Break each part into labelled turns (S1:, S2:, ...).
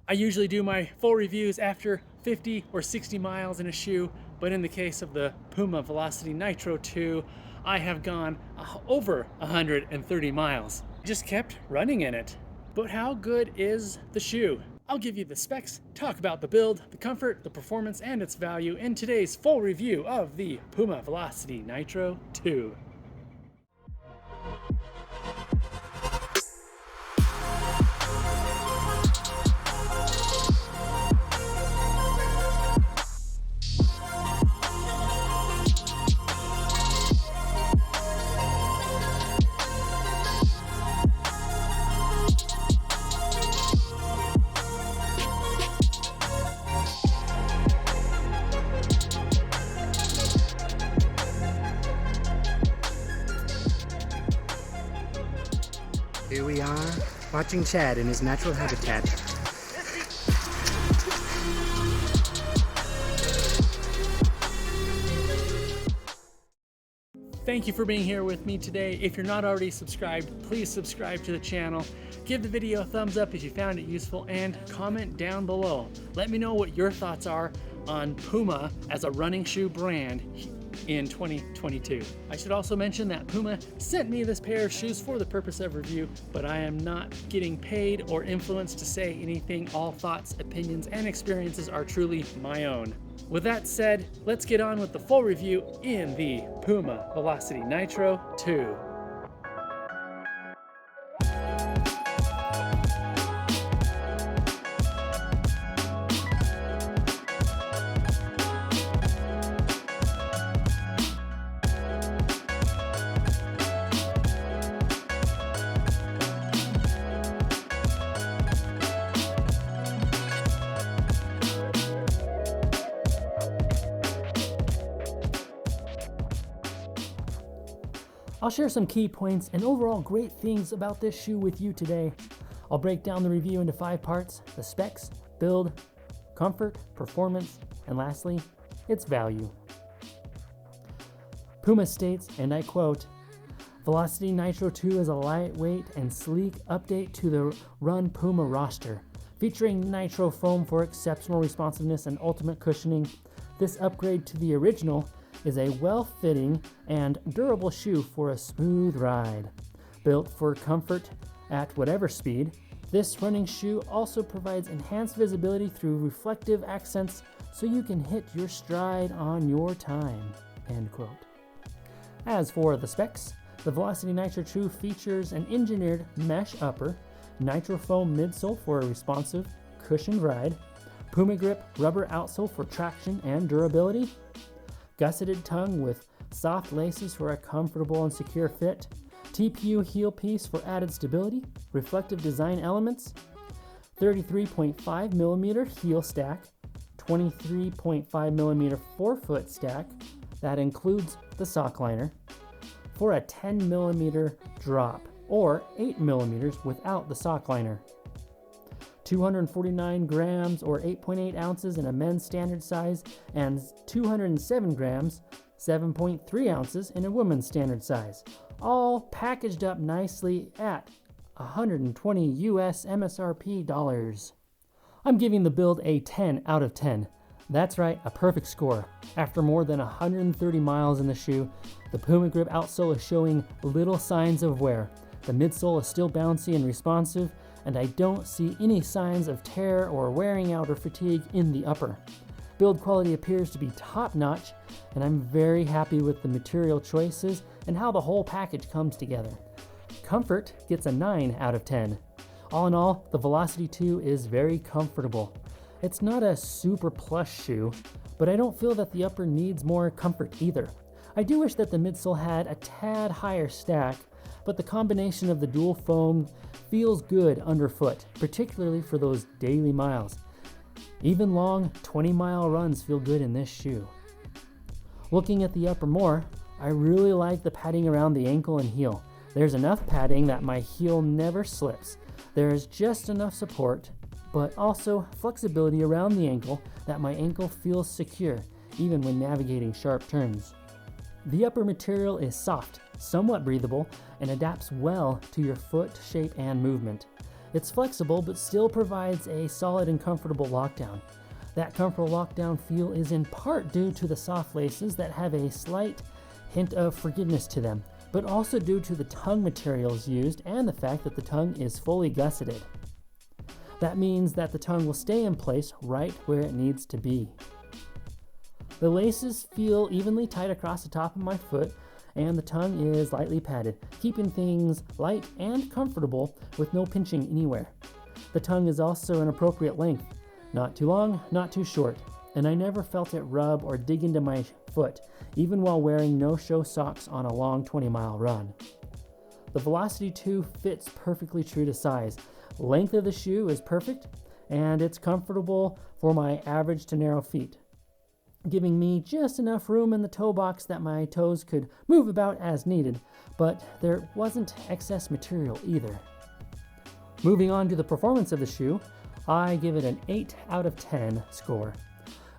S1: I usually do my full reviews after 50 or 60 miles in a shoe, but in the case of the Puma Velocity Nitro 2, I have gone over 130 miles. Just kept running in it. But how good is the shoe? I'll give you the specs, talk about the build, the comfort, the performance, and its value in today's full review of the Puma Velocity Nitro 2.
S2: Here we are, watching Chad in his natural habitat.
S1: Thank you for being here with me today. If you're not already subscribed, please subscribe to the channel. Give the video a thumbs up if you found it useful, and comment down below. Let me know what your thoughts are on Puma as a running shoe brand in 2022. I should also mention that Puma sent me this pair of shoes for the purpose of review, but I am not getting paid or influenced to say anything. All thoughts, opinions, and experiences are truly my own. With that said, let's get on with the full review in the Puma Velocity Nitro 2. I'll share some key points and overall great things about this shoe with you today. I'll break down the review into 5 parts: the specs, build, comfort, performance, and lastly, its value. Puma states, and I quote, "Velocity Nitro 2 is a lightweight and sleek update to the Run PUMA roster. Featuring nitro foam for exceptional responsiveness and ultimate cushioning, this upgrade to the original is a well-fitting and durable shoe for a smooth ride. Built for comfort at whatever speed, this running shoe also provides enhanced visibility through reflective accents so you can hit your stride on your time." End quote. As for the specs, the Velocity Nitro 2 features an engineered mesh upper, nitro foam midsole for a responsive, cushioned ride, Puma Grip rubber outsole for traction and durability, gusseted tongue with soft laces for a comfortable and secure fit, TPU heel piece for added stability, reflective design elements, 33.5mm heel stack, 23.5mm forefoot stack, that includes the sock liner, for a 10mm drop, or 8mm without the sock liner. 249 grams or 8.8 ounces in a men's standard size, and 207 grams, 7.3 ounces in a women's standard size, all packaged up nicely at $120 US MSRP dollars. I'm giving the build a 10 out of 10. That's right, a perfect score. After more than 130 miles in the shoe, the Puma Grip outsole is showing little signs of wear. The midsole is still bouncy and responsive, and I don't see any signs of tear or wearing out or fatigue in the upper. Build quality appears to be top-notch, and I'm very happy with the material choices and how the whole package comes together. Comfort gets a 9 out of 10. All in all, the Velocity 2 is very comfortable. It's not a super plush shoe, but I don't feel that the upper needs more comfort either. I do wish that the midsole had a tad higher stack, but the combination of the dual foam feels good underfoot, particularly for those daily miles. Even long 20-mile runs feel good in this shoe. Looking at the upper more, I really like the padding around the ankle and heel. There's enough padding that my heel never slips. There is just enough support, but also flexibility around the ankle that my ankle feels secure, even when navigating sharp turns. The upper material is soft, somewhat breathable, and adapts well to your foot shape and movement. It's flexible but still provides a solid and comfortable lockdown. That comfortable lockdown feel is in part due to the soft laces that have a slight hint of forgiveness to them, but also due to the tongue materials used and the fact that the tongue is fully gusseted. That means that the tongue will stay in place right where it needs to be. The laces feel evenly tight across the top of my foot, and the tongue is lightly padded, keeping things light and comfortable with no pinching anywhere. The tongue is also an appropriate length, not too long, not too short, and I never felt it rub or dig into my foot, even while wearing no-show socks on a long 20-mile run. The Velocity 2 fits perfectly true to size. Length of the shoe is perfect, and it's comfortable for my average to narrow feet, giving me just enough room in the toe box that my toes could move about as needed, but there wasn't excess material either. Moving on to the performance of the shoe, I give it an 8 out of 10 score.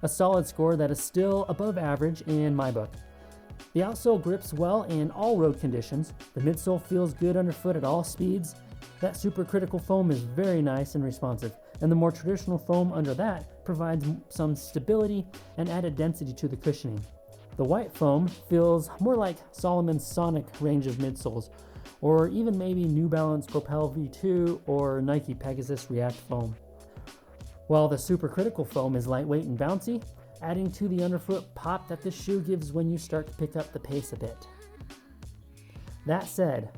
S1: A solid score that is still above average in my book. The outsole grips well in all road conditions. The midsole feels good underfoot at all speeds. That supercritical foam is very nice and responsive, and the more traditional foam under that provides some stability and added density to the cushioning. The white foam feels more like Salomon's Sonic range of midsoles, or even maybe New Balance Propel V2 or Nike Pegasus React foam. While the supercritical foam is lightweight and bouncy, adding to the underfoot pop that this shoe gives when you start to pick up the pace a bit. That said,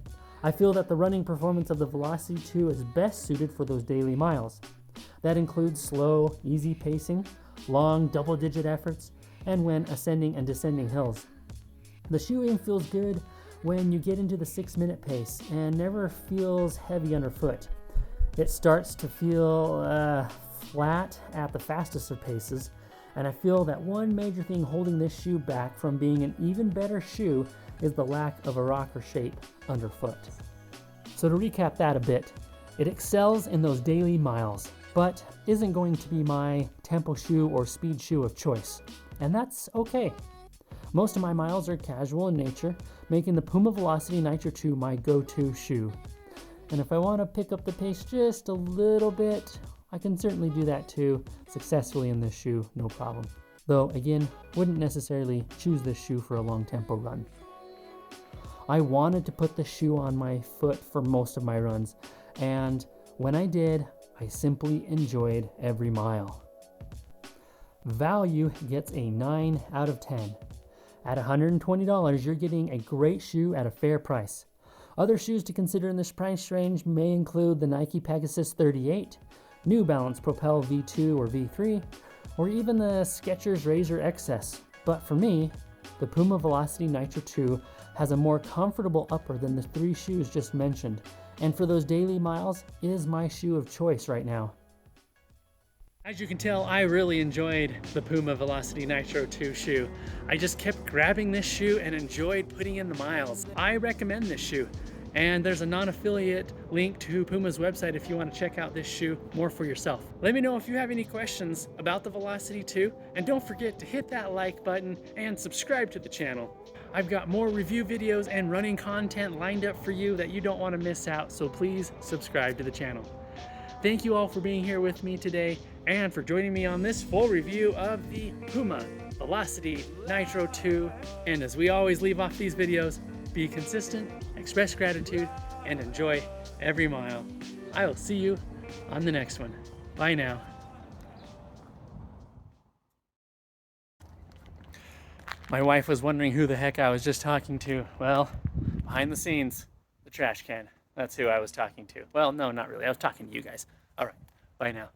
S1: I feel that the running performance of the Velocity 2 is best suited for those daily miles. That includes slow, easy pacing, long double-digit efforts, and when ascending and descending hills. The shoeing feels good when you get into the 6-minute pace and never feels heavy underfoot. It starts to feel flat at the fastest of paces, and I feel that one major thing holding this shoe back from being an even better shoe is the lack of a rocker shape underfoot. So to recap that a bit, it excels in those daily miles, but isn't going to be my tempo shoe or speed shoe of choice, and that's okay. Most of my miles are casual in nature, making the Puma Velocity NITRO 2 my go-to shoe. And if I want to pick up the pace just a little bit, I can certainly do that too, successfully in this shoe, no problem. Though, again, wouldn't necessarily choose this shoe for a long tempo run. I wanted to put the shoe on my foot for most of my runs, and when I did, I simply enjoyed every mile. Value gets a 9 out of 10. At $120, you're getting a great shoe at a fair price. Other shoes to consider in this price range may include the Nike Pegasus 38, New Balance Propel V2 or V3, or even the Skechers Razor XS. But for me, the Puma Velocity NITRO 2 has a more comfortable upper than the 3 shoes just mentioned, and for those daily miles, is my shoe of choice right now. As you can tell, I really enjoyed the Puma Velocity NITRO 2 shoe. I just kept grabbing this shoe and enjoyed putting in the miles. I recommend this shoe. And there's a non-affiliate link to Puma's website if you want to check out this shoe more for yourself. Let me know if you have any questions about the Velocity 2, and don't forget to hit that like button and subscribe to the channel. I've got more review videos and running content lined up for you that you don't want to miss out, so please subscribe to the channel. Thank you all for being here with me today and for joining me on this full review of the Puma Velocity NITRO 2. And as we always leave off these videos, be consistent, express gratitude, and enjoy every mile. I will see you on the next one. Bye now. My wife was wondering who the heck I was just talking to. Well, behind the scenes, the trash can. That's who I was talking to. Well, no, not really. I was talking to you guys. All right. Bye now.